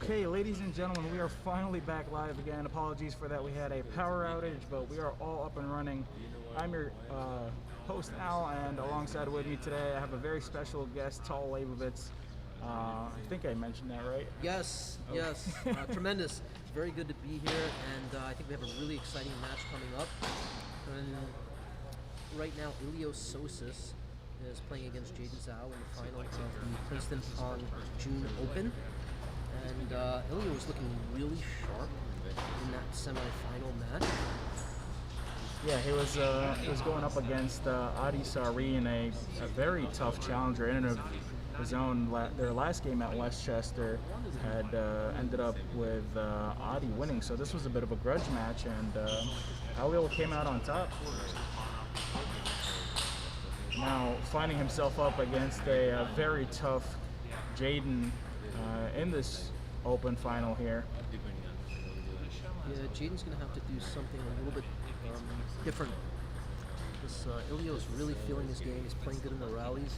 Okay, ladies and gentlemen, we are finally back live again. Apologies for that. We had a power outage, but we are all up and running. I'm your host, Al, and alongside with me today, I have a very special guest, Tal Leibovitz. I think I mentioned that, right? Yes, yes. Tremendous. Very good to be here, and I think we have a really exciting match coming up. And right now, SOSIS is playing against ZHOU in the final of the Princeton Pong June Open. And ELIEL was looking really sharp in that semifinal match. Yeah, he was going up against Adi Sari in a very tough challenger in and of his own. Their last game at Westchester had ended up with Adi winning, so this was a bit of a grudge match, and ELIEL came out on top. Now finding himself up against a very tough JAYDEN in this open final here. Yeah, JAYDEN's going to have to do something a little bit different. This ELIEL's really feeling his game. He's playing good in the rallies.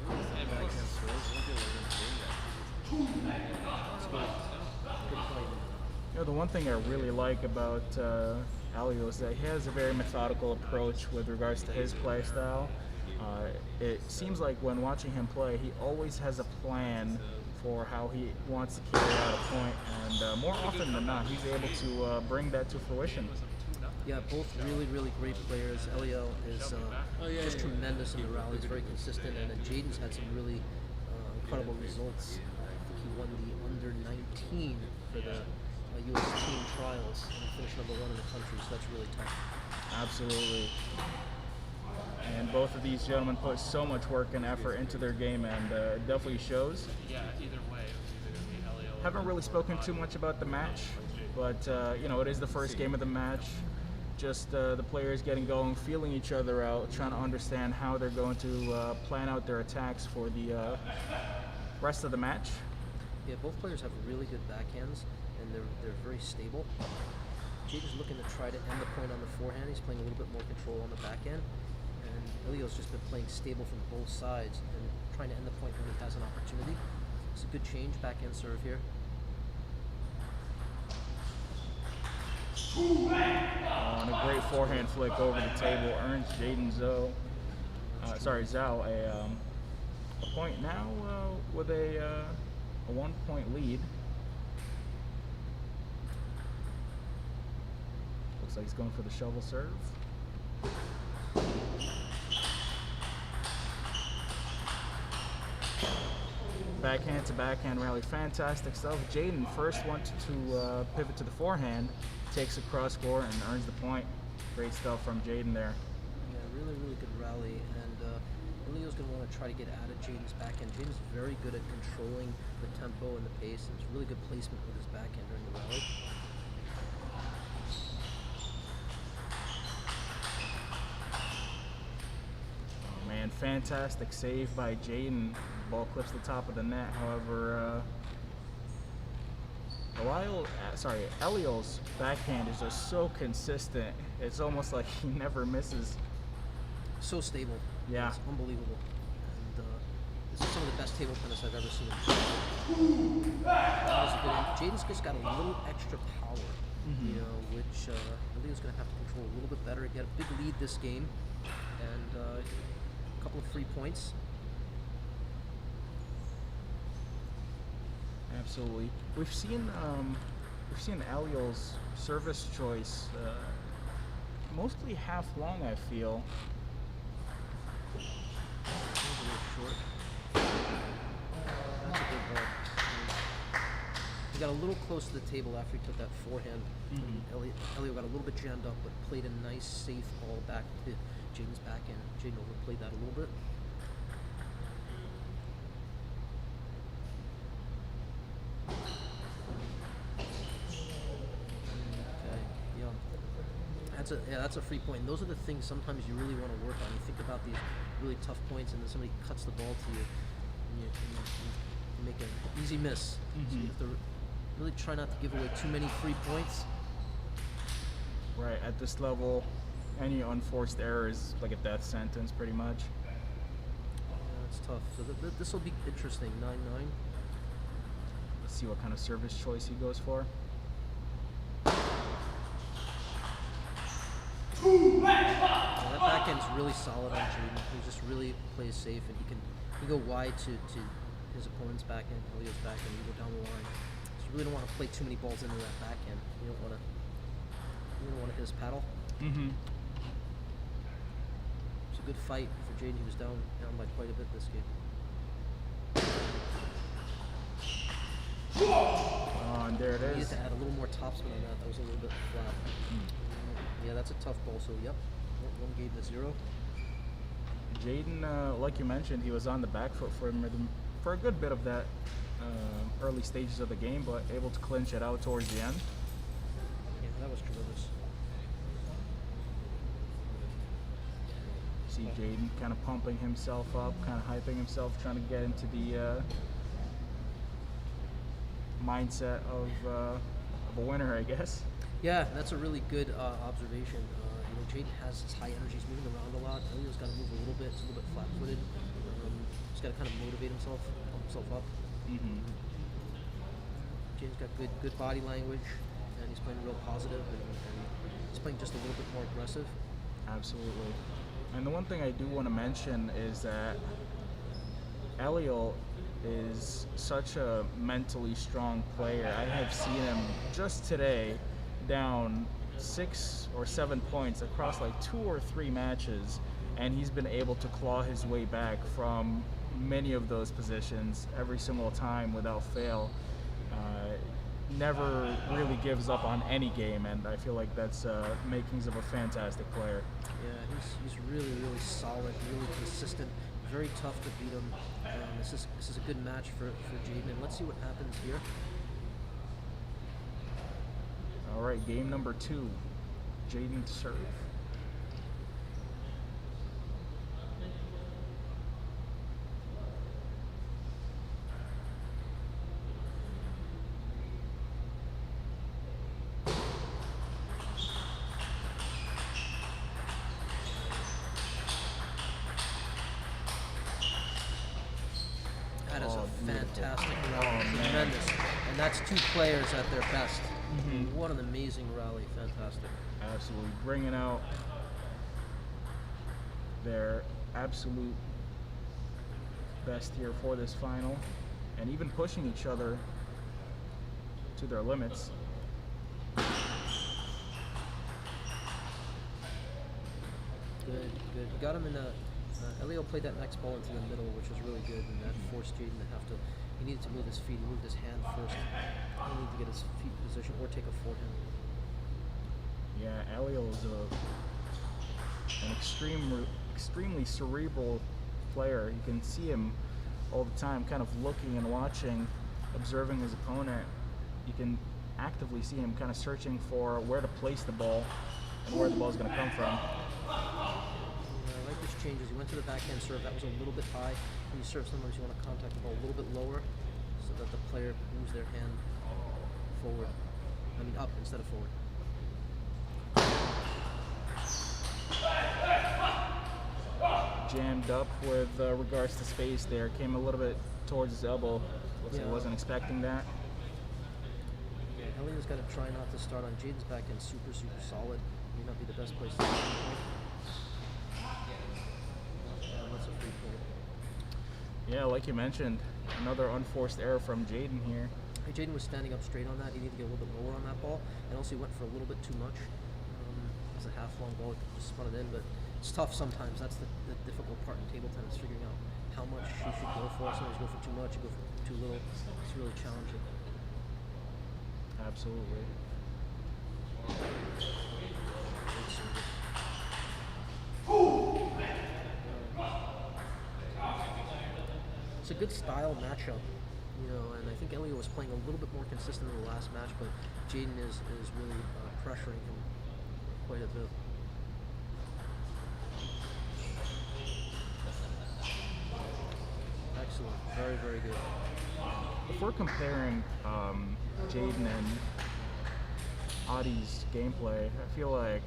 You know, the one thing I really like about ELIEL is that he has a very methodical approach with regards to his play style. It seems like when watching him play, he always has a plan for how he wants to carry out a point, and more often than not, he's able to bring that to fruition. Yeah, both really great players. ELIEL is just tremendous in the rallies, very consistent, and JAYDEN's had some really incredible results. I think he won the under-19 for the U.S. team trials and finished #1 in the country, so that's really tough. Absolutely. And both of these gentlemen put so much work and effort into their game, and it definitely shows. Yeah, either way, it was either going to be ELIEL. Haven't really spoken too much about the match, but you know, it is the first game of the match. Just the players getting going, feeling each other out, trying to understand how they're going to plan out their attacks for the rest of the match. Yeah, both players have really good backhands, and they're very stable. JAYDEN's looking to try to end the point on the forehand. He's playing a little bit more control on the backhand. And ELIEL's just been playing stable from both sides and trying to end the point when he has an opportunity. It's a good change, backhand serve here. And a great forehand flick over the table earns JAYDEN ZHOU a point now with a 1-point lead. Looks like he's going for the shovel serve. Backhand to backhand rally, fantastic stuff. JAYDEN first wants to pivot to the forehand, takes a cross court and earns the point. Great stuff from JAYDEN there. Yeah, really good rally, and ELIEL's going to want to try to get out of JAYDEN's backhand. JAYDEN's very good at controlling the tempo and the pace, and it's really good placement with his backhand during the rally. Man, fantastic save by JAYDEN. Ball clips the top of the net. However, ELIEL's backhand is just so consistent. It's almost like he never misses. So stable. Yeah. It's unbelievable. And this is some of the best table tennis I've ever seen. JAYDEN's just got a little extra power, you know, which ELIEL's going to have to control a little bit better. He had a big lead this game, and a couple of free points. Absolutely. We've seen ELIEL's service choice mostly half long, I feel. A little short. That's a good ball. He got a little close to the table after he took that forehand. ELIEL got a little bit jammed up, but played a nice, safe ball back to JAYDEN's backhand. JAYDEN overplayed that a little bit. That's a free point. And those are the things sometimes you really want to work on. You think about these really tough points, and then somebody cuts the ball to you, and you make an easy miss. So you have to really try not to give away too many free points. Right, at this level, any unforced error is like a death sentence, pretty much. Yeah, it's tough. So this will be interesting. 9-9. see what kind of service choice he goes for. Yeah, that backhand's really solid on Jayden. He just really plays safe, and he can go wide to his opponent's backhand, ELIEL's backhand, and go down the line. So you really don't want to play too many balls into that backhand. You don't want to hit his paddle. Mm-hmm. It's a good fight for Jayden. He was down by quite a bit this game. Oh, and there it He needed is. to add a little more topspin on that. That was a little bit flat. Yeah, that's a tough ball. So, yep, one game to 0. Jayden, like you mentioned, he was on the back foot for a good bit of that early stages of the game, but able to clinch it out towards the end. Yeah, that was tremendous. See Jayden kind of pumping himself up, kind of hyping himself, trying to get into the mindset of a winner, I guess. Yeah, that's a really good observation. Jayden has his high energy. He's moving around a lot. ELIEL's got to move a little bit. It's a little bit flat-footed. He's got to kind of motivate himself, pump himself up. Mm-hmm. Jayden's got good body language, and he's playing real positive, and he's playing just a little bit more aggressive. Absolutely. And the one thing I do want to mention is that ELIEL is such a mentally strong player. I have seen him just today down 6 or 7 points across like 2 or 3 matches, and he's been able to claw his way back from many of those positions every single time without fail. Never really gives up on any game, and I feel like that's makings of a fantastic player. Yeah, he's really solid, really consistent, very tough to beat him. This is a good match for Jayden, and let's see what happens here. All right, game number 2, Jayden to serve. That is Oh, a beautiful. fantastic rally, Oh, man. tremendous. And that's 2 players at their best. Mhm. What an amazing rally, fantastic. Absolutely bringing out their absolute best here for this final, and even pushing each other to their limits. Good. You got him in a. ELIEL played that next ball into the middle, which was really good, and that forced Jayden to have to. He needed to move his feet. He moved his hand first. He needed to get his feet in position or take a forehand. Yeah, ELIEL is an extremely cerebral player. You can see him all the time, kind of looking and watching, observing his opponent. You can actively see him kind of searching for where to place the ball and where the ball is going to come from. I like his changes. He went to the backhand serve. That was a little bit high. When you serve, sometimes you want to contact the ball a little bit lower so that the player moves their hand forward. I mean up instead of forward. Jammed up with regards to space there. Came a little bit towards his elbow. Looks like he Yeah. wasn't expecting that. ELIEL's got to try not to start on Jayden's backhand super solid. May not be the best place to start. That's a free point. Yeah, like you mentioned, another unforced error from Jayden here. Hey, Jayden was standing up straight on that. He needed to get a little bit lower on that ball, and also he went for a little bit too much. It's a half-long ball, just spun it in, but it's tough sometimes. That's the difficult part in table tennis, figuring out how much you should go for. Sometimes you go for too much, you go for too little. It's really challenging. Absolutely. Great service. It's a good style matchup, and I think ELIEL was playing a little bit more consistent in the last match, but Jayden is really pressuring him quite a bit. Excellent. Very good. If we're comparing Jayden and Adi's gameplay, I feel like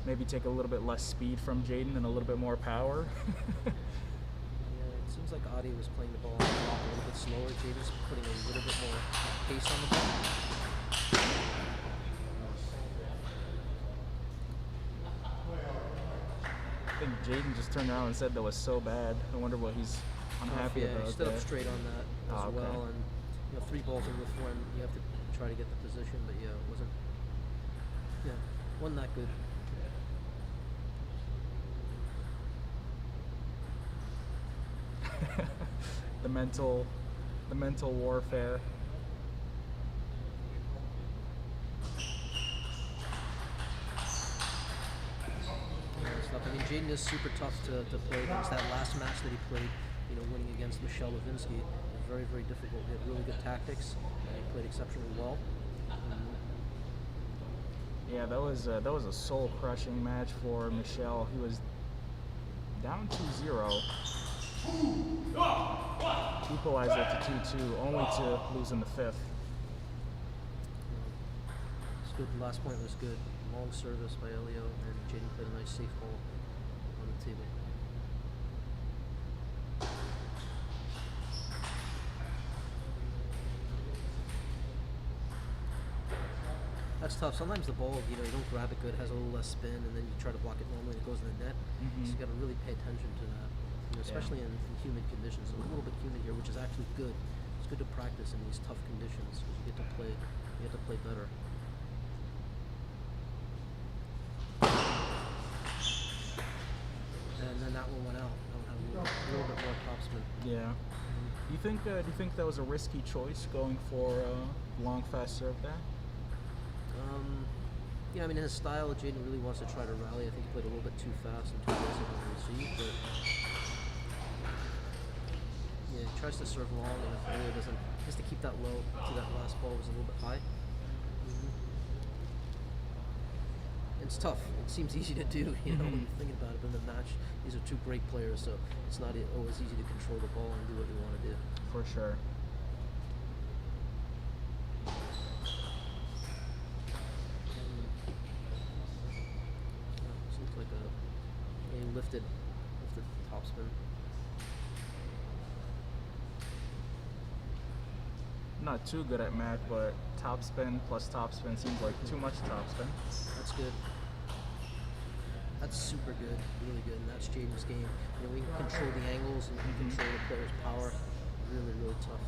maybe take a little bit less speed from Jayden and a little bit more power. Yeah, it seems Seems like Adi was playing the ball on the block a little bit slower. Jayden's putting a little bit more pace on the ball. I think Jayden just turned around and said that was so bad. I wonder what he's unhappy Yeah, about. he stood up that. straight on that as Oh, okay. well, and 3 balls over the forehand, you have to try to get the position, but yeah, it wasn't that good. the mental warfare. Stuff. I mean, Jayden is super tough to play against. That last match that he played, winning against Michel Levinsky, was very, very difficult. He had really good tactics, and he played exceptionally well. Yeah, that was a soul-crushing match for Michel. He was down 2-0, equalized it to 2-2, only to lose in the 5th. It's good. The last point was good. Long service by Elio, and Jayden played a nice safe ball on the table. That's tough. Sometimes the ball, you don't grab it good, has a little less spin, and then you try to block it normally, and it goes in the net. So you got to really pay attention to that, especially in humid conditions. It's a little bit humid here, which is actually good. It's good to practice in these tough conditions because you get to play better. And then that one went out. That one had a little bit more topspin. Yeah. Do you think that was a risky choice going for long fast serve there? Yeah, I mean, in his style, Jayden really wants to try to rally. I think he played a little bit too fast and too aggressive on the receive, but yeah, he tries to serve long, and if Elio doesn't, he has to keep that low. See, that last ball was a little bit high. It's tough. It seems easy to do, when you're thinking about it. But in the match, these are 2 great players, so it's not always easy to control the ball and do what you want to do. For sure. This looks like a lifted topspin. Not too good at math, but topspin plus topspin seems like too much topspin. That's good. That's super good, really good, and that's Jayden's game. We can control the angles and we can control the player's power. Really, really tough.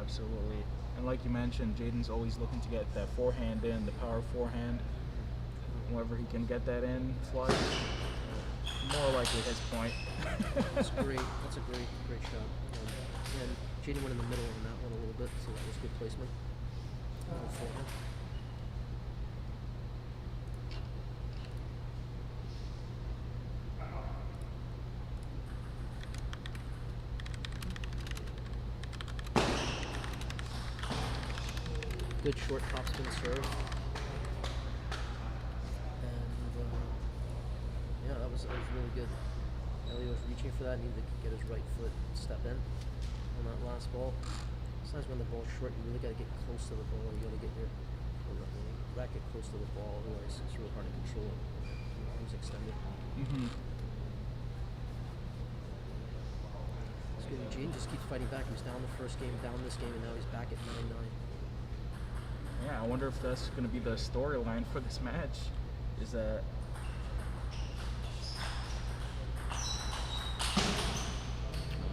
Absolutely. And like you mentioned, Jayden's always looking to get that forehand in, the power forehand. Whenever he can get that in flush, more likely his point. That's great. That's a great shot. And Jayden went in the middle on that one a little bit, so that was good placement. Forehand. Good short topspin serve. And that was really good. Elio was reaching for that, needed to get his right foot step in on that last ball. Sometimes when the ball's short, you really got to get close to the ball. You got to get your racket close to the ball, otherwise it's really hard to control it. Your arms extended. It's good. Jayden just keeps fighting back. He was down the first game, down this game, and now he's back at 9-9. Yeah, I wonder if that's going to be the storyline for this match. Is that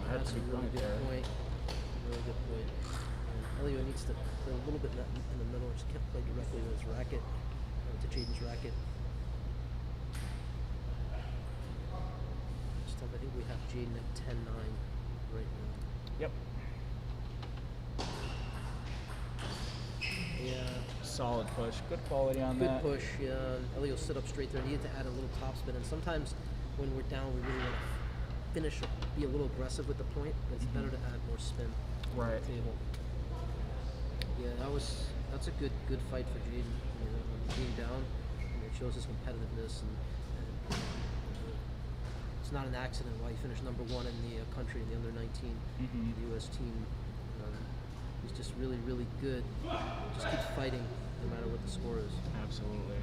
That's a really good point. Really good point. And Elio needs to play a little bit in the middle, just can't play directly with his racket, to Jayden's racket. I think we have Jayden at 10-9 right now. Yep. Yeah. Solid push. Good quality on Good that. push, yeah. Elio stood up straight there. Needed to add a little topspin, and sometimes when we're down, we really want to finish, be a little aggressive with the point, but it's better to add more spin on the table. Yeah, that's a good fight for Jayden. Being down, it shows his competitiveness, and it's not an accident why he finished #1 in the country in the under-19 the U.S. team. He's just really, really good. Just keeps fighting no matter what the score is. Absolutely.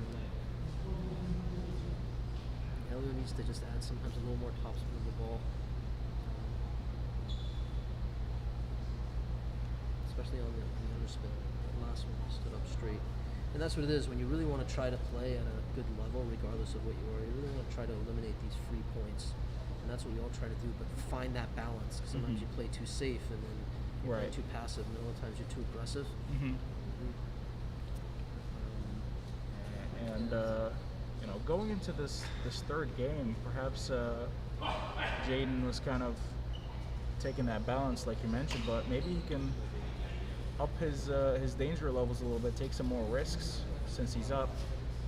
Elio needs to just add sometimes a little more topspin to the ball. especially on the underspin. That last one stood up straight. And that's what it is when you really want to try to play at a good level, regardless of what you are. You really want to try to eliminate these free points, and that's what we all try to do. But find that balance. 'Cause sometimes you play too safe, and then you're playing too passive, and other times you're too aggressive. And you know, going into this third game, perhaps Jayden was kind of taking that balance, like you mentioned, but maybe he can up his danger levels a little bit, take some more risks since he's up.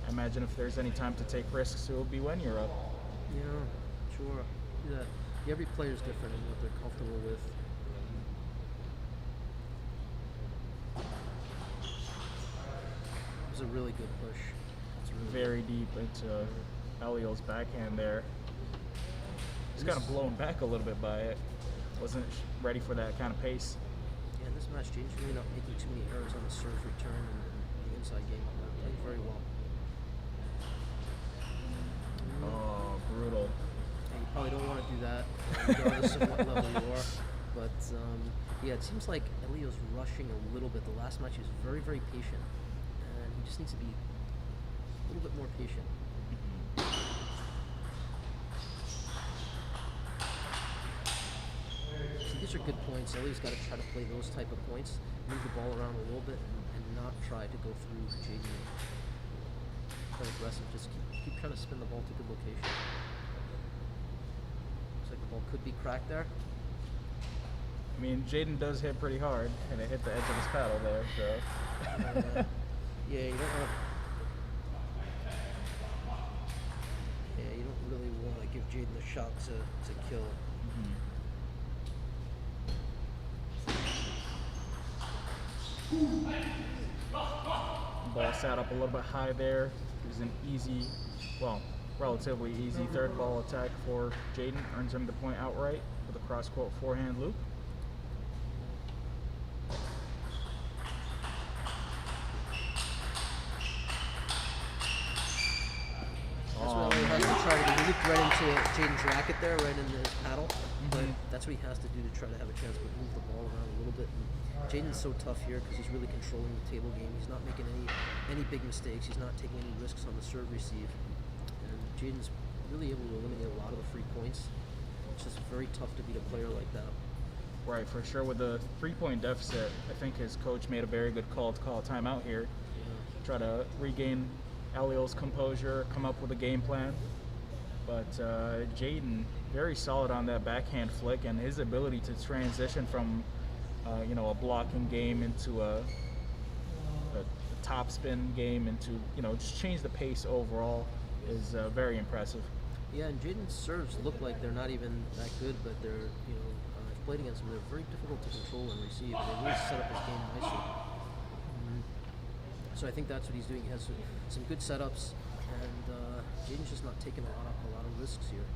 I imagine if there's any time to take risks, it will be when you're up. Yeah, sure. Yeah, every player's different in what they're comfortable with. It was a really good push. Very deep into ELIEL's backhand there. He's kind of blown back a little bit by it. Wasn't ready for that kind of pace. Yeah, in this match, Jayden's really not making too many errors on the serve return and the inside game. Playing very well. Oh, brutal. Yeah, you probably don't want to do that, regardless of what level you are. But yeah, it seems like ELIEL's rushing a little bit. The last match he was very, very patient, and he just needs to be a little bit more patient. So these are good points. ELIEL's got to try to play those type of points, move the ball around a little bit, and not try to go through Jayden. Play aggressive. Just keep trying to spin the ball to good location. Looks like the ball could be cracked there. I mean, Jayden does hit pretty hard, and it hit the edge of his paddle there, so. Yeah, you don't want to. Yeah, you don't really want to give Jayden a shot to kill. Ball sat up a little bit high there. It was an easy, well, relatively easy third ball attack for Jayden. Earns him the point outright with a cross-court forehand loop. That's what he has to try to do. He looped right into Jayden's racket there, right into his paddle. But that's what he has to do to try to have a chance to move the ball around a little bit. And Jayden's so tough here because he's really controlling the table game. He's not making any big mistakes. He's not taking any risks on the serve receive. And Jayden's really able to eliminate a lot of the free points. It's just very tough to beat a player like that. Right, for sure. With the 3-point deficit, I think his coach made a very good call to call a timeout here. Try to regain ELIEL's composure, come up with a game plan. But Jayden, very solid on that backhand flick, and his ability to transition from you know, a blocking game into a top spin game into, you know, just change the pace overall is very impressive. Yeah, and Jayden's serves look like they're not even that good, but they're, you know, I've played against them, they're very difficult to control and receive, and they really set up his game nicely. So I think that's what he's doing. He has some good setups, and Jayden's just not taking a lot of risks here.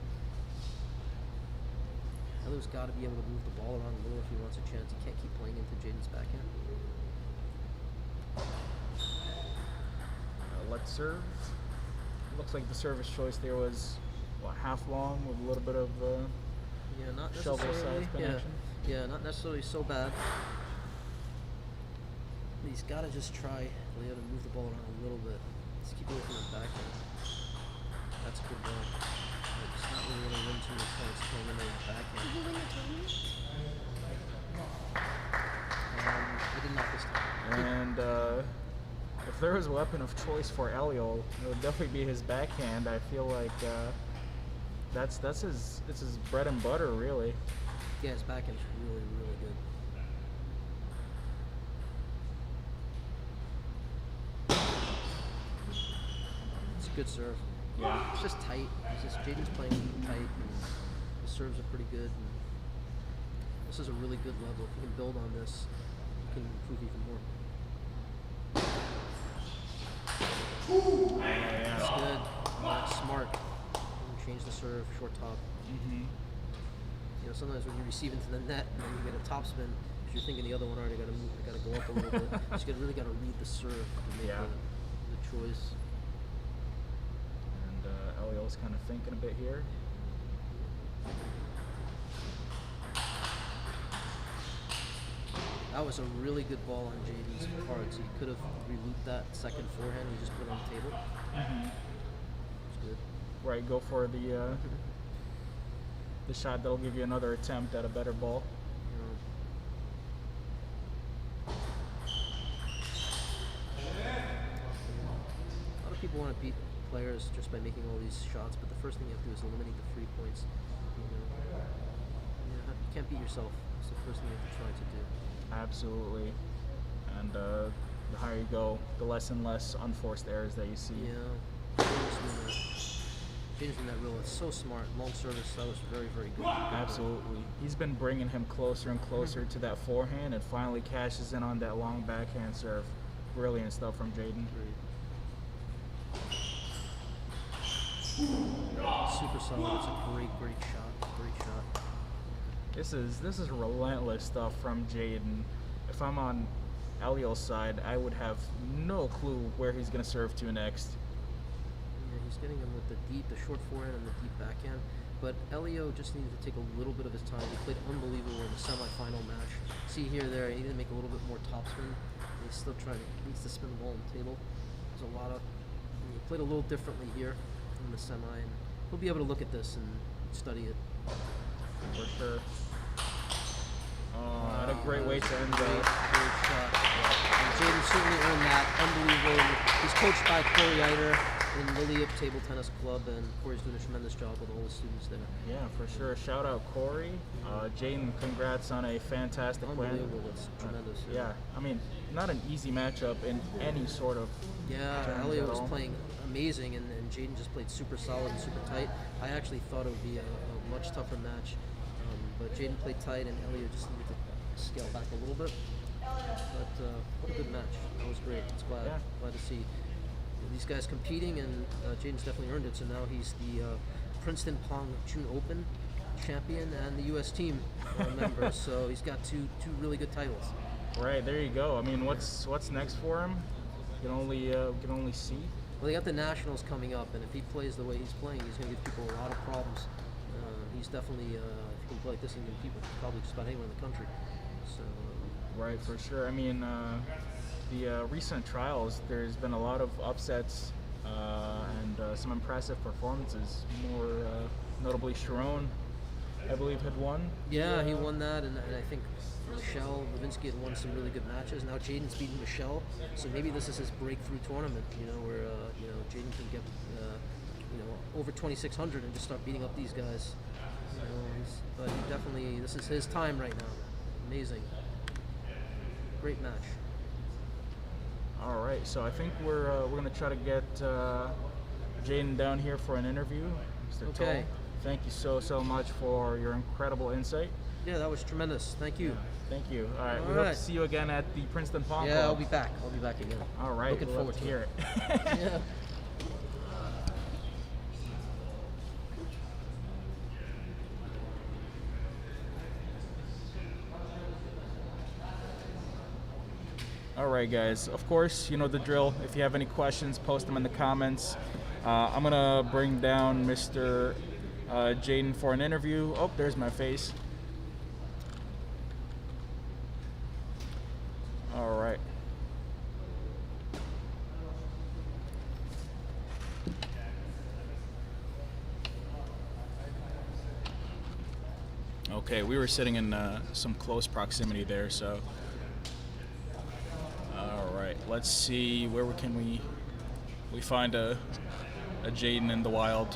ELIEL's got to be able to move the ball around a little if he wants a chance. He can't keep playing into Jayden's backhand. Let's serve. Looks like the service choice there was, what, half long with a little bit of Yeah, not shovel necessarily. size connection. Yeah, not necessarily so bad. But he's got to just try Leo to move the ball around a little bit. Just keep away from the backhand. That's a good ball. Like, just not really want to win too many points playing into the backhand. Did you win the tournament? I did not this time. And if there was a weapon of choice for ELIEL, it would definitely be his backhand. I feel like that's his bread and butter, really. Yeah, his backhand's really, really good. It's a good serve. Yeah. It's just tight. It's just Jayden's playing tight, and the serves are pretty good. And this is a really good level. If you can build on this, you can improve even more. Yeah. That's good. That's smart. You can change the serve, short top. You know, sometimes when you receive into the net and then you get a top spin, because you're thinking the other one already got to move, got to go up a little bit. So you really got to read the serve to make the choice. And ELIEL's kind of thinking a bit here. That was a really good ball on Jayden's part. So he could have relooped that second forehand. He just put it on the table. It's good. Right, go for the shot that'll give you another attempt at a better ball. A lot of people want to beat players just by making all these shots, but the first thing you have to do is eliminate the free points. You can't beat yourself. It's the first thing you have to try to do. Absolutely. And the higher you go, the less and less unforced errors that you see. Yeah. Changing that rule. It's so smart. Long service. That was very, very good. Absolutely. He's been bringing him closer and closer to that forehand, and finally cashes in on that long backhand serve. Brilliant stuff from Jayden. Super solid. It's a great, great shot. Great shot. This is relentless stuff from Jayden. If I'm on ELIEL's side, I would have no clue where he's going to serve to next. Yeah, he's getting him with the short forehand and the deep backhand. But ELIEL just needed to take a little bit of his time. He played unbelievable in the semifinal match. See here, there, he needed to make a little bit more topspin. He's still needs to spin the ball on the table. There's a lot of, he played a little differently here in the semi. And he'll be able to look at this and study it. For sure. And a great way to end Great shot. And Jayden certainly earned that. Unbelievable. He's coached by Corey Eiter in Lily Table Tennis Club, and Corey's doing a tremendous job with all the students there. Yeah, for sure. Shout out Corey. Jayden, congrats on a fantastic win. Unbelievable. It's tremendous. Yeah, I mean, not an easy matchup in any sort of Yeah, terms ELIEL at was all. playing amazing, and Jayden just played super solid and super tight. I actually thought it would be a much tougher match, but Jayden played tight, and ELIEL just needed to scale back a little bit. But what a good match. That was great. It's glad to see these guys competing, and Jayden's definitely earned it. So now he's the Princeton Pong June Open champion and the U.S. team member. So he's got two really good titles. Right, there you go. I mean, what's next for him? You can only see. Well, they got the Nationals coming up, and if he plays the way he's playing, he's going to give people a lot of problems. He's definitely, if he can play like this, he can give people probably just about anywhere in the country. So. Right, for sure. I mean, the recent trials, there's been a lot of upsets and some impressive performances. More notably, Sharon, I believe, had won. Yeah, he won that, and I think Michelle Levinsky had won some really good matches. Now Jayden's beating Michelle, so maybe this is his breakthrough tournament. Where Jayden can get over 2,600 and just start beating up these guys. But he definitely, this is his time right now. Amazing. Great match. All right, so I think we're gonna try to get Jayden down here for an interview. Mr. Okay. Toll, thank you so much for your incredible insight. Yeah, that was tremendous. Thank you. Thank you. All right, All we hope right. to see you again at the Princeton Pong Yeah, Club. I'll be back. I'll be back again. All right, Looking we'd love forward to to hear it. it. Yeah. All right, guys. Of course, you know the drill. If you have any questions, post them in the comments. I'm gonna bring down Mr. Jayden for an interview. Oh, there's my face. All right. Okay, we were sitting in some close proximity there, so. All right, let's see where we find a Jayden in the wild.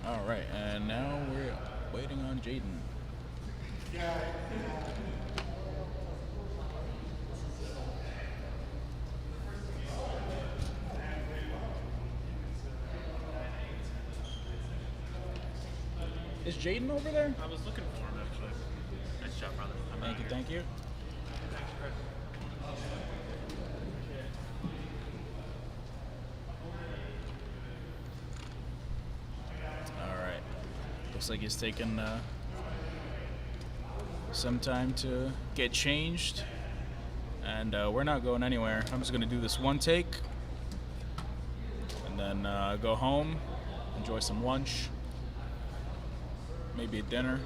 All right, and now we're waiting on Jayden. Is Jayden over there? I was looking for him actually. Nice job, brother. I'm Thank out you, here. thank you. All right. Looks like he's taking some time to get changed, and we're not going anywhere. I'm just gonna do this one take, and then go home, enjoy some lunch, maybe a dinner.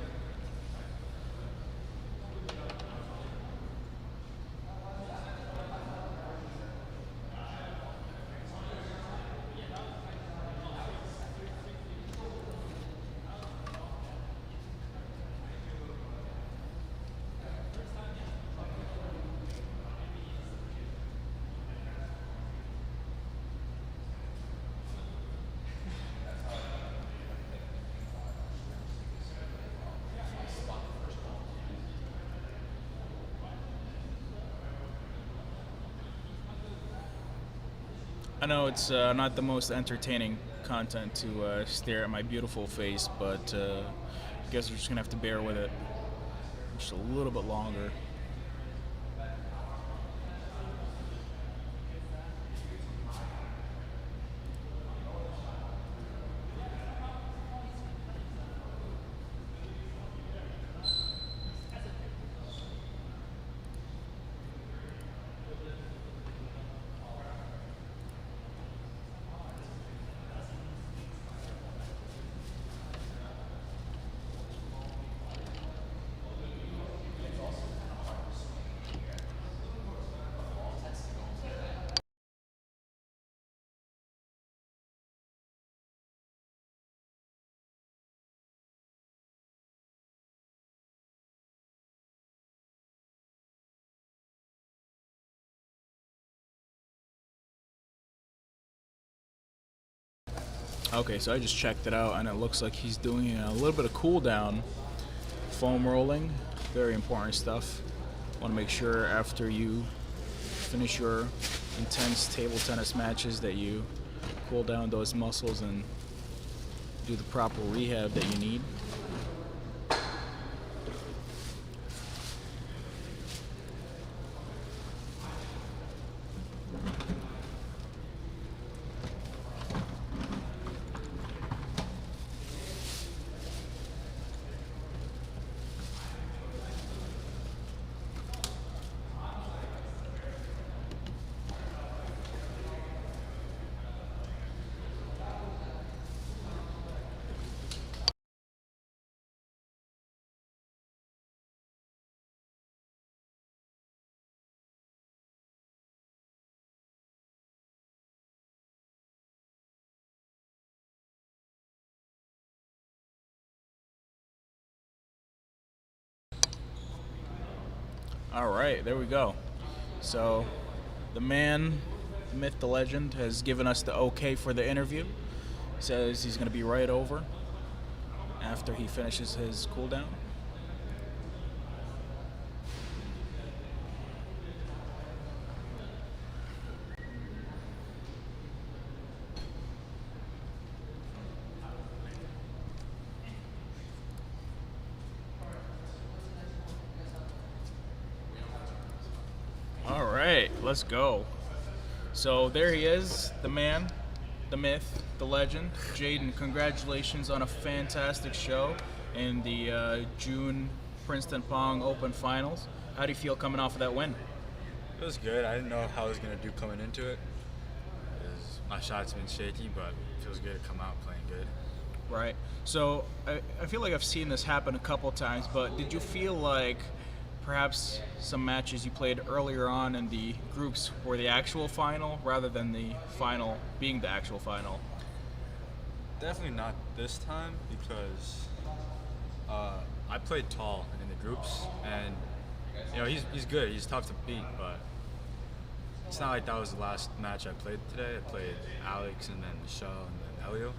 I know it's not the most entertaining content to stare at my beautiful face, but I guess we're just gonna have to bear with it just a little bit longer. Okay, so I just checked it out, and it looks like he's doing a little bit of cool down foam rolling. Very important stuff. Want to make sure after you finish your intense table tennis matches that you cool down those muscles and do the proper rehab that you need. All right, there we go. So, the man, the myth, the legend, has given us the okay for the interview. Says he's going to be right over after he finishes his cool down. All right, let's go. So there he is, the man, the myth, the legend. Jayden, congratulations on a fantastic show in the June Princeton Pong Open Finals. How do you feel coming off of that win? It was good. I didn't know how I was going to do coming into it. 'Cause my shots been shaky, but it feels good to come out playing good. Right. So I feel like I've seen this happen a couple times, but did you feel like perhaps some matches you played earlier on in the groups were the actual final rather than the final being the actual final? Definitely not this time because I played tall in the groups, and he's good. He's tough to beat, but it's not like that was the last match I played today. I played Alex and then ZHOU and then ELIEL,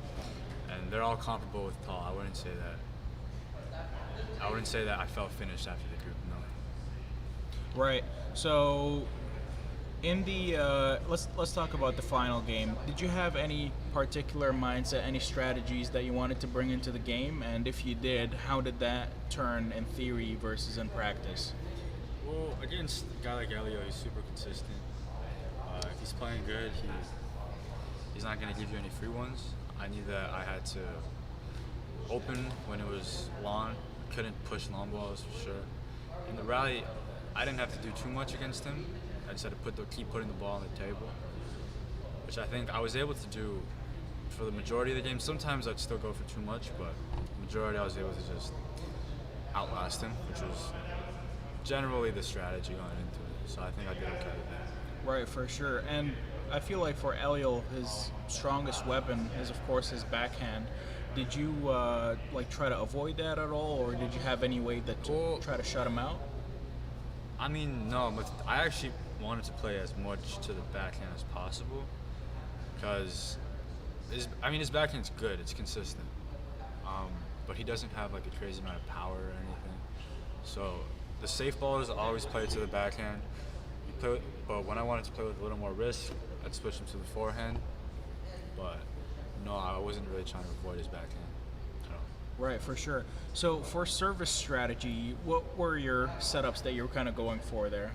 and they're all comparable with tall. I wouldn't say that I felt finished after the group. No. Right. So In the let's talk about the final game. Did you have any particular mindset, any strategies that you wanted to bring into the game? And if you did, how did that turn in theory versus in practice? Well, against a guy like ELIEL, he's super consistent. If he's playing good, he's not going to give you any free ones. I knew that I had to open when it was lawn. Couldn't push long balls for sure. In the rally, I didn't have to do too much against him. I just had to keep putting the ball on the table, which I think I was able to do for the majority of the game. Sometimes I'd still go for too much, but the majority I was able to just outlast him, which was generally the strategy going into it. So I think I did okay with that. Right, for sure. And I feel like for ELIEL, his strongest weapon is of course his backhand. Did you like try to avoid that at all, or did you have any way that to try to shut him out? I mean, no, but I actually wanted to play as much to the backhand as possible because his backhand's good, it's consistent, but he doesn't have like a crazy amount of power or anything. So the safe ballers always play to the backhand. But when I wanted to play with a little more risk, I'd switch him to the forehand. But no, I wasn't really trying to avoid his backhand. Right, for sure. So for service strategy, what were your setups that you were kind of going for there?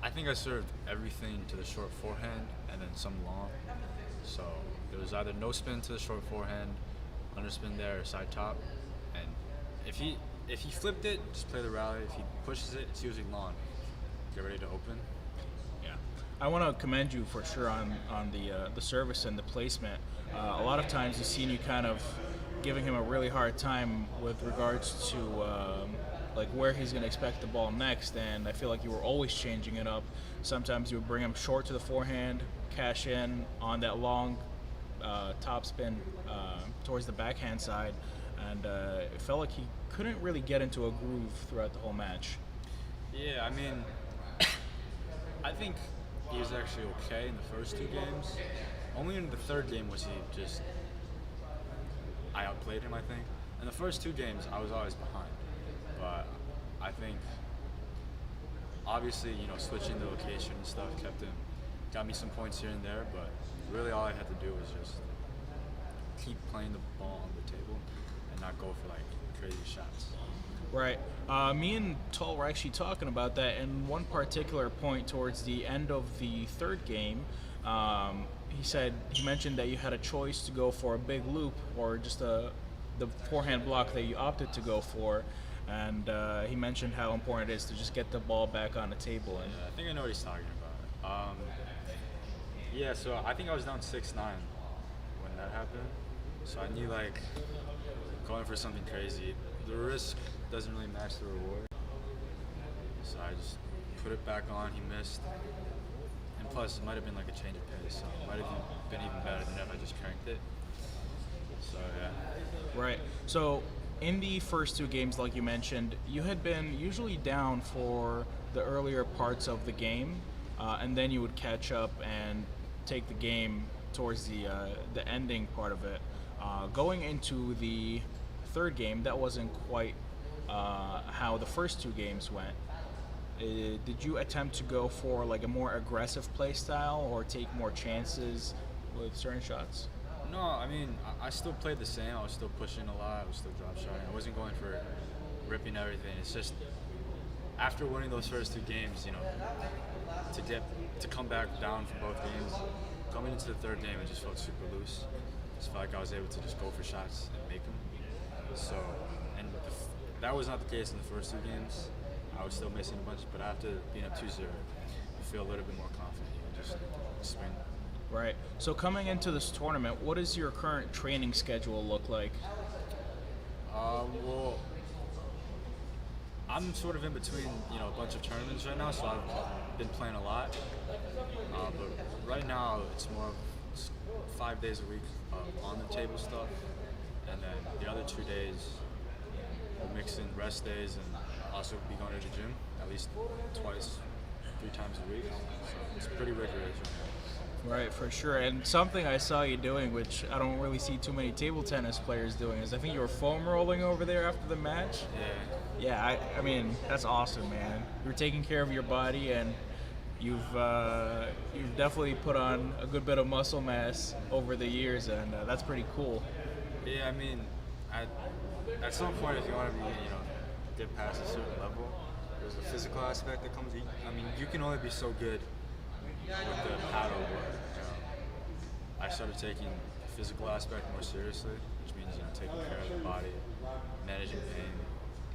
I think I served everything to the short forehand and then some long. So it was either no spin to the short forehand, underspin there, or side top. And if he flipped it, just play the rally. If he pushes it, it's usually long. Get ready to open. Yeah, I want to commend you for sure on the service and the placement. A lot of times you've seen you kind of giving him a really hard time with regards to like where he's going to expect the ball next, and I feel like you were always changing it up. Sometimes you would bring him short to the forehand, cash in on that long top spin towards the backhand side, and it felt like he couldn't really get into a groove throughout the whole match. Yeah, I mean, I think he was actually okay in the first two games. Only in the third game was he just, I outplayed him, I think. In the first two games, I was always behind. But I think, obviously, switching the location and stuff got me some points here and there, but really all I had to do was just keep playing the ball on the table and not go for, like, crazy shots. Right. Me and Tull were actually talking about that, and one particular point towards the end of the third game, he mentioned that you had a choice to go for a big loop or just the forehand block that you opted to go for, and he mentioned how important it is to just get the ball back on the table. And I think I know what he's talking about. Yeah, so I think I was down 6-9 when that happened, so I knew, like, going for something crazy, the risk doesn't really match the reward. So I just put it back on, he missed. And plus, it might have been like a change of pace, so it might have been even better than if I just cranked it. So, yeah. Right. So, in the first two games, like you mentioned, you had been usually down for the earlier parts of the game, and then you would catch up and take the game towards the ending part of it. Going into the third game, that wasn't quite how the first two games went. Did you attempt to go for like a more aggressive play style or take more chances with certain shots? No, I mean, I still played the same. I was still pushing a lot. I was still drop shotting. I wasn't going for ripping everything. It's just after winning those first two games, to come back down from both games, coming into the third game, it just felt super loose. I just felt like I was able to just go for shots and make them. So, that was not the case in the first two games. I was still missing a bunch, but after being up 2-0, you feel a little bit more confident. You can just swing. Right. So coming into this tournament, what does your current training schedule look like? Well, I'm sort of in between, a bunch of tournaments right now, so I've been playing a lot. But right now, it's more of 5 days a week of on-the-table stuff, and then the other 2 days, we'll mix in rest days and also be going to the gym at least 3 times a week. So it's pretty rigorous right now. Right, for sure. And something I saw you doing, which I don't really see too many table tennis players doing, is I think you were foam rolling over there after the match. Yeah. Yeah, I mean, that's awesome, man. You're taking care of your body, and you've definitely put on a good bit of muscle mass over the years, and that's pretty cool. Yeah, I mean, at some point, if you want to be, get past a certain level, there's a physical aspect that comes. I mean, you can only be so good with the paddle. But, I started taking the physical aspect more seriously, which means taking care of the body, managing pain.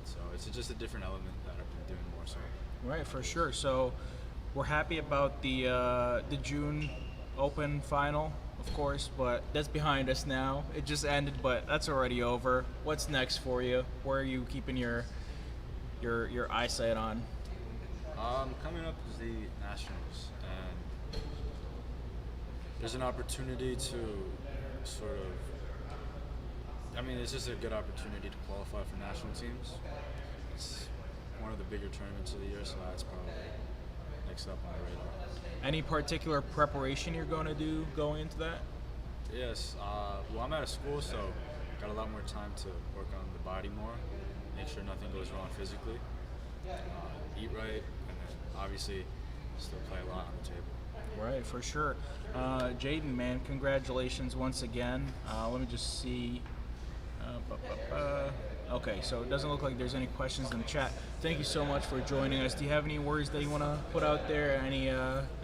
So it's just a different element that I've been doing more so. Right, for sure. So we're happy about the June Open final, of course, but that's behind us now. It just ended, but that's already over. What's next for you? Where are you keeping your eyesight on? Coming up is the Nationals, and there's an opportunity to sort of, I mean, it's just a good opportunity to qualify for national teams. It's one of the bigger tournaments of the year, so that's probably next up on the radar. Any particular preparation you're going to do going into that? Yes, well, I'm out of school, so got a lot more time to work on the body more, make sure nothing goes wrong physically, eat right, and then obviously still play a lot on the table. Right, for sure. Jayden, man, congratulations once again. Let me just see. Okay, so it doesn't look like there's any questions in the chat. Thank you so much for joining us. Do you have any words that you want to put out there? Any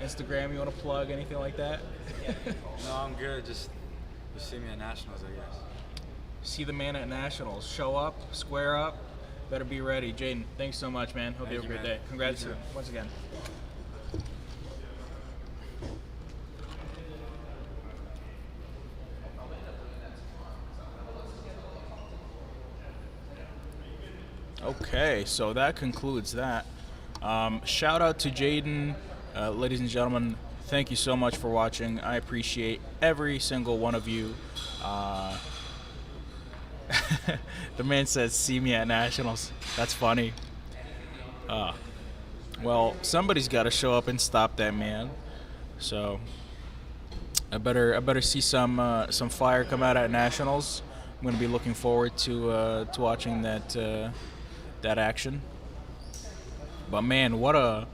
Instagram you want to plug? Anything like that? No, I'm good. Just see me at Nationals, I guess. See the man at Nationals. Show up, square up. Better be ready. Jayden, thanks so much, man. Hope you have a great day. Congrats once again. Okay, so that concludes that. Shout out to Jayden. Ladies and gentlemen, thank you so much for watching. I appreciate every single one of you. The man says, see me at Nationals. That's funny. Well, somebody's got to show up and stop that man. So I better see some fire come out at Nationals. I'm going to be looking forward to watching that action. But man, what a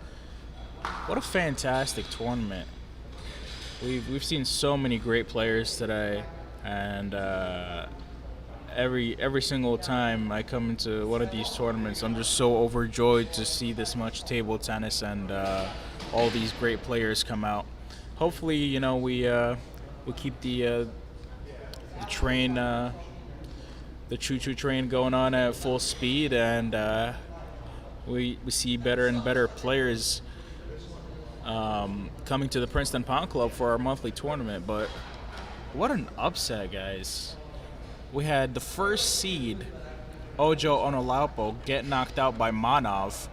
fantastic tournament. We've seen so many great players today, and every single time I come into one of these tournaments, I'm just so overjoyed to see this much table tennis and all these great players come out. Hopefully, we keep the train, the choo-choo train going on at full speed, and we see better and better players coming to the Princeton Pong Club for our monthly tournament. But what an upset, guys. We had the first seed, Ojo Onolaupo, get knocked out by Manov.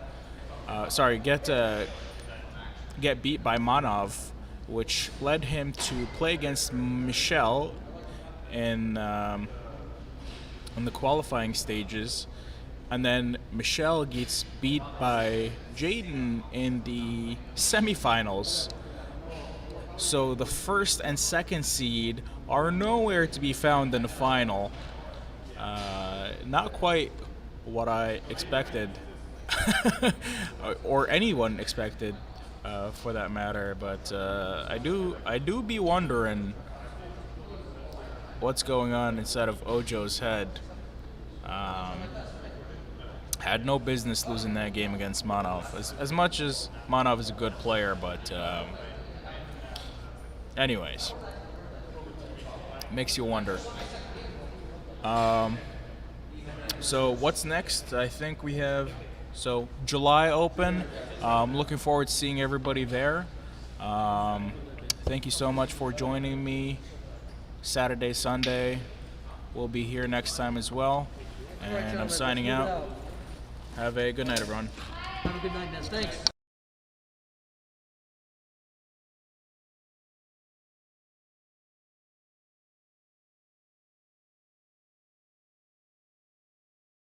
Get beat by Manov, which led him to play against Michel in the qualifying stages. And then Michel gets beat by Jayden in the semifinals. So the first and second seed are nowhere to be found in the final. Not quite what I expected, or anyone expected, for that matter. But I do be wondering what's going on inside of Ojo's head. Had no business losing that game against Manov, as much as Manov is a good player, but anyways, makes you wonder. So what's next? I think we have July Open. I'm looking forward to seeing everybody there. Thank you so much for joining me. Saturday, Sunday, we'll be here next time as well. And I'm signing out. Have a good night, everyone. Have a good night, man. Thanks.